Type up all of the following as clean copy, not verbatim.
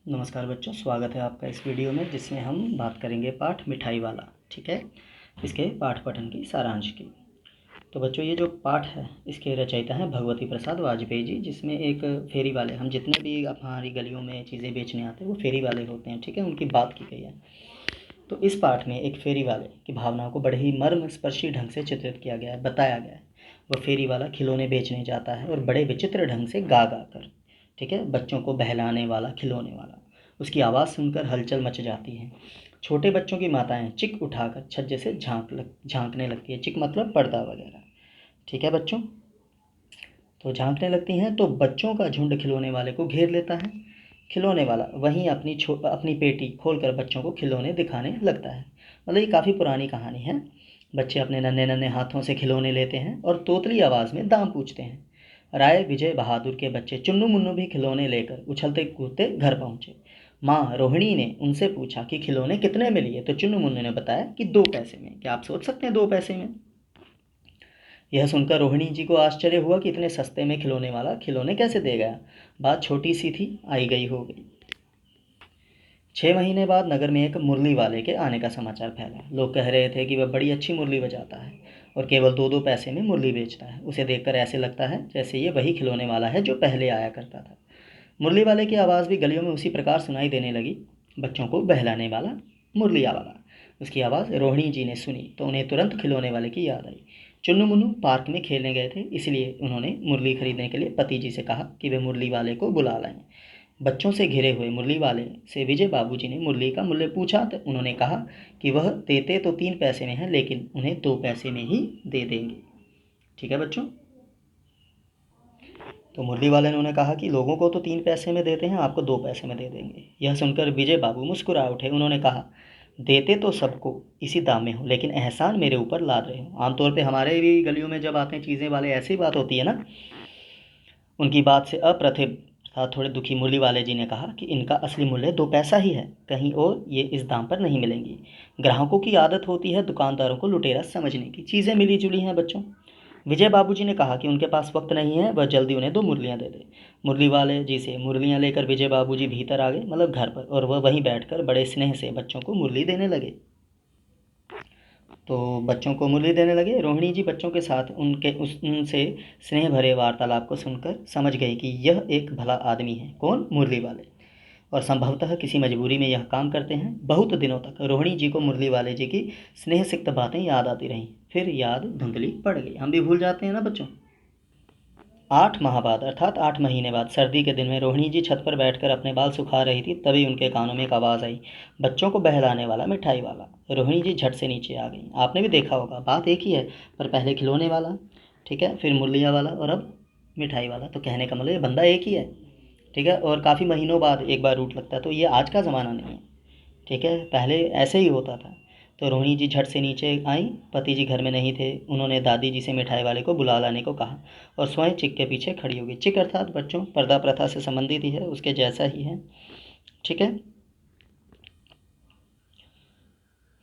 नमस्कार बच्चों, स्वागत है आपका इस वीडियो में जिसमें हम बात करेंगे पाठ मिठाई वाला। ठीक है, इसके पाठ पठन की सारांश की। तो बच्चों, ये जो पाठ है इसके रचयिता हैं भगवती प्रसाद वाजपेयी जी, जिसमें एक फेरी वाले, हम जितने भी हमारी गलियों में चीज़ें बेचने आते हैं वो फेरी वाले होते हैं। ठीक है, उनकी बात की गई है। तो इस पाठ में एक फेरी वाले की भावनाओं को बड़े ही मर्म स्पर्शी ढंग से चित्रित किया गया है, बताया गया है। वह फेरी वाला खिलौने बेचने जाता है और बड़े विचित्र ढंग से गा गा कर, ठीक है, बच्चों को बहलाने वाला, खिलौने वाला। उसकी आवाज़ सुनकर हलचल मच जाती है। छोटे बच्चों की माताएं चिक उठाकर छज्जे से झांकने लगती है। चिक मतलब पर्दा वगैरह। ठीक है बच्चों, तो झांकने लगती हैं तो बच्चों का झुंड खिलौने वाले को घेर लेता है। खिलौने वाला वहीं अपनी पेटी खोलकर बच्चों को खिलौने दिखाने लगता है। मतलब ये काफ़ी पुरानी कहानी है। बच्चे अपने नन्हे नन्हे हाथों से खिलौने लेते हैं और तोतली आवाज़ में दाम पूछते हैं। राय विजय बहादुर के बच्चे चुन्नू मुन्नू भी खिलौने लेकर उछलते कूदते घर पहुंचे। माँ रोहिणी ने उनसे पूछा कि खिलौने कितने में लिए, तो चुन्नू मुन्नू ने बताया कि 2 पैसे में। क्या आप सोच सकते हैं 2 पैसे में? यह सुनकर रोहिणी जी को आश्चर्य हुआ कि इतने सस्ते में खिलौने वाला खिलौने कैसे दे गया। बात छोटी सी थी, आई गई हो गई। 6 महीने बाद नगर में एक मुरली वाले के आने का समाचार फैला। लोग कह रहे थे कि वह बड़ी अच्छी मुरली बजाता है और केवल 2-2 पैसे में मुरली बेचता है। उसे देखकर ऐसे लगता है जैसे ये वही खिलौने वाला है जो पहले आया करता था। मुरली वाले की आवाज़ भी गलियों में उसी प्रकार सुनाई देने लगी, बच्चों को बहलाने वाला, मुरलिया वाला। उसकी आवाज़ रोहिणी जी ने सुनी तो उन्हें तुरंत खिलौने वाले की याद आई। चुन्नू मुन्नू पार्क में खेलने गए थे, इसलिए उन्होंने मुरली खरीदने के लिए पति जी से कहा कि वे मुरली वाले को बुला लाएं। बच्चों से घिरे हुए मुरली वाले से विजय बाबूजी ने मुरली का मूल्य पूछा तो उन्होंने कहा कि वह देते तो 3 पैसे में है, लेकिन उन्हें 2 पैसे में ही दे देंगे। ठीक है बच्चों, तो मुरली वाले ने उन्हें कहा कि लोगों को तो 3 पैसे में देते हैं, आपको 2 पैसे में दे देंगे। यह सुनकर विजय बाबू मुस्कुरा उठे। उन्होंने कहा, देते तो सबको इसी दाम में हो, लेकिन एहसान मेरे ऊपर लाद रहे हो। आमतौर पे हमारे भी गलियों में जब आते हैं चीज़ें वाले, ऐसी बात होती है ना। उनकी बात से अप्रतिभ था थोड़े दुखी मुरली वाले जी ने कहा कि इनका असली मूल्य 2 पैसा ही है, कहीं और ये इस दाम पर नहीं मिलेंगी। ग्राहकों की आदत होती है दुकानदारों को लुटेरा समझने की। चीज़ें मिली जुली हैं बच्चों। विजय बाबूजी ने कहा कि उनके पास वक्त नहीं है, वह जल्दी उन्हें 2 मुरलियाँ दे दे। मुरली वाले जी से मुरलियाँ लेकर विजय बाबूजी भीतर आ गए, मतलब घर पर, और वह वहीं बैठकर बड़े स्नेह से बच्चों को मुरली देने लगे। तो बच्चों को मुरली देने लगे। रोहिणी जी बच्चों के साथ उनसे स्नेह भरे वार्तालाप को सुनकर समझ गई कि यह एक भला आदमी है। कौन? मुरली वाले। और संभवतः किसी मजबूरी में यह काम करते हैं। बहुत दिनों तक रोहिणी जी को मुरली वाले जी की स्नेह सिक्त बातें याद आती रहीं। फिर याद धुंधली पड़ गई। हम भी भूल जाते हैं ना बच्चों। 8 माह बाद, अर्थात 8 महीने बाद, सर्दी के दिन में रोहिणी जी छत पर बैठकर अपने बाल सुखा रही थी। तभी उनके कानों में एक आवाज़ आई, बच्चों को बहलाने वाला, मिठाई वाला। रोहिणी जी झट से नीचे आ गई। आपने भी देखा होगा, बात एक ही है, पर पहले खिलौने वाला, ठीक है, फिर मुरलिया वाला और अब मिठाई वाला। तो कहने का मतलब ये बंदा एक ही है। ठीक है, और काफ़ी महीनों बाद एक बार रूट लगता है। तो ये आज का ज़माना नहीं है, ठीक है, पहले ऐसे ही होता था। तो रोहिणी जी झट से नीचे आई। पति जी घर में नहीं थे। उन्होंने दादी जी से मिठाई वाले को बुला लाने को कहा और स्वयं चिक के पीछे खड़ी हो गई। चिक अर्थात बच्चों पर्दा प्रथा से संबंधित ही है, उसके जैसा ही है। ठीक है,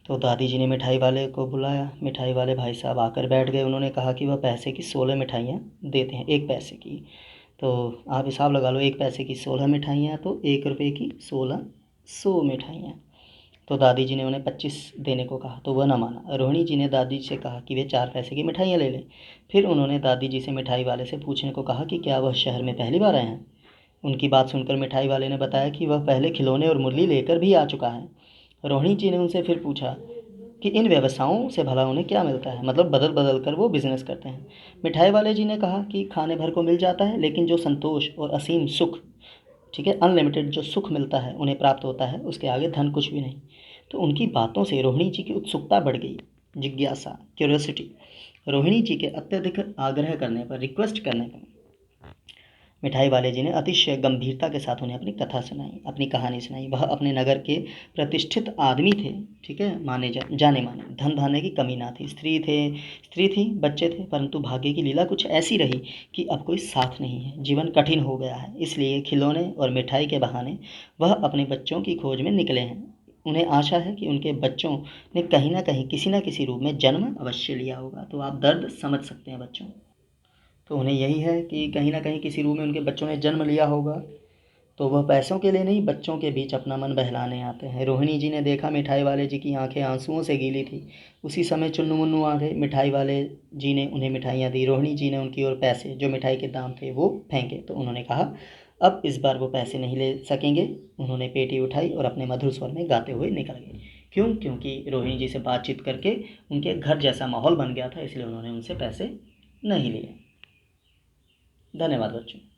तो दादी जी ने मिठाई वाले को बुलाया। मिठाई वाले भाई साहब आकर बैठ गए। उन्होंने कहा कि वह पैसे की 16 मिठाइयाँ देते हैं, 1 पैसे की। तो आप हिसाब लगा लो, 1 पैसे की 16 मिठाइयाँ, तो 1 रुपये की 1600 मिठाइयाँ। तो दादी जी ने उन्हें 25 देने को कहा, तो वह न माना। रोहिणी जी ने दादी जी से कहा कि वे 4 पैसे की मिठाइयाँ ले लें। फिर उन्होंने दादी जी से मिठाई वाले से पूछने को कहा कि क्या वह शहर में पहली बार आए हैं। उनकी बात सुनकर मिठाई वाले ने बताया कि वह पहले खिलौने और मुरली लेकर भी आ चुका है। रोहिणी जी ने उनसे फिर पूछा कि इन व्यवसायों से भला उन्हें क्या मिलता है, मतलब बदल बदल कर वो बिजनेस करते हैं। मिठाई वाले जी ने कहा कि खाने भर को मिल जाता है, लेकिन जो संतोष और असीम सुख, ठीक है, अनलिमिटेड जो सुख मिलता है उन्हें प्राप्त होता है, उसके आगे धन कुछ भी नहीं। तो उनकी बातों से रोहिणी जी की उत्सुकता बढ़ गई, जिज्ञासा, क्यूरियोसिटी। रोहिणी जी के अत्यधिक आग्रह करने पर, रिक्वेस्ट करने पर, मिठाई वाले जी ने अतिशय गंभीरता के साथ उन्हें अपनी कथा सुनाई, अपनी कहानी सुनाई। वह अपने नगर के प्रतिष्ठित आदमी थे, ठीक है, जाने माने, धन धान्य की कमी ना थी, स्त्री थी, बच्चे थे, परंतु भाग्य की लीला कुछ ऐसी रही कि अब कोई साथ नहीं है, जीवन कठिन हो गया है। इसलिए खिलौने और मिठाई के बहाने वह अपने बच्चों की खोज में निकले हैं। उन्हें आशा है कि उनके बच्चों ने कहीं ना कहीं, किसी न किसी रूप में जन्म अवश्य लिया होगा। तो आप दर्द समझ सकते हैं बच्चों। तो उन्हें यही है कि कहीं ना कहीं किसी रूप में उनके बच्चों ने जन्म लिया होगा। तो वह पैसों के लिए नहीं, बच्चों के बीच अपना मन बहलाने आते हैं। रोहिणी जी ने देखा मिठाई वाले जी की आंखें आंसुओं से गीली थी। उसी समय चुन्नू मुन्नू आ गए। मिठाई वाले जी ने उन्हें मिठाइयाँ दी। रोहिणी जी ने उनकी ओर पैसे, जो मिठाई के दाम थे, वो फेंके तो उन्होंने कहा, अब इस बार वो पैसे नहीं ले सकेंगे। उन्होंने पेटी उठाई और अपने मधुर स्वर में गाते हुए निकल गए। क्यों? क्योंकि रोहिणी जी से बातचीत करके उनके घर जैसा माहौल बन गया था, इसलिए उन्होंने उनसे पैसे नहीं लिए। धन्यवाद बच्चों।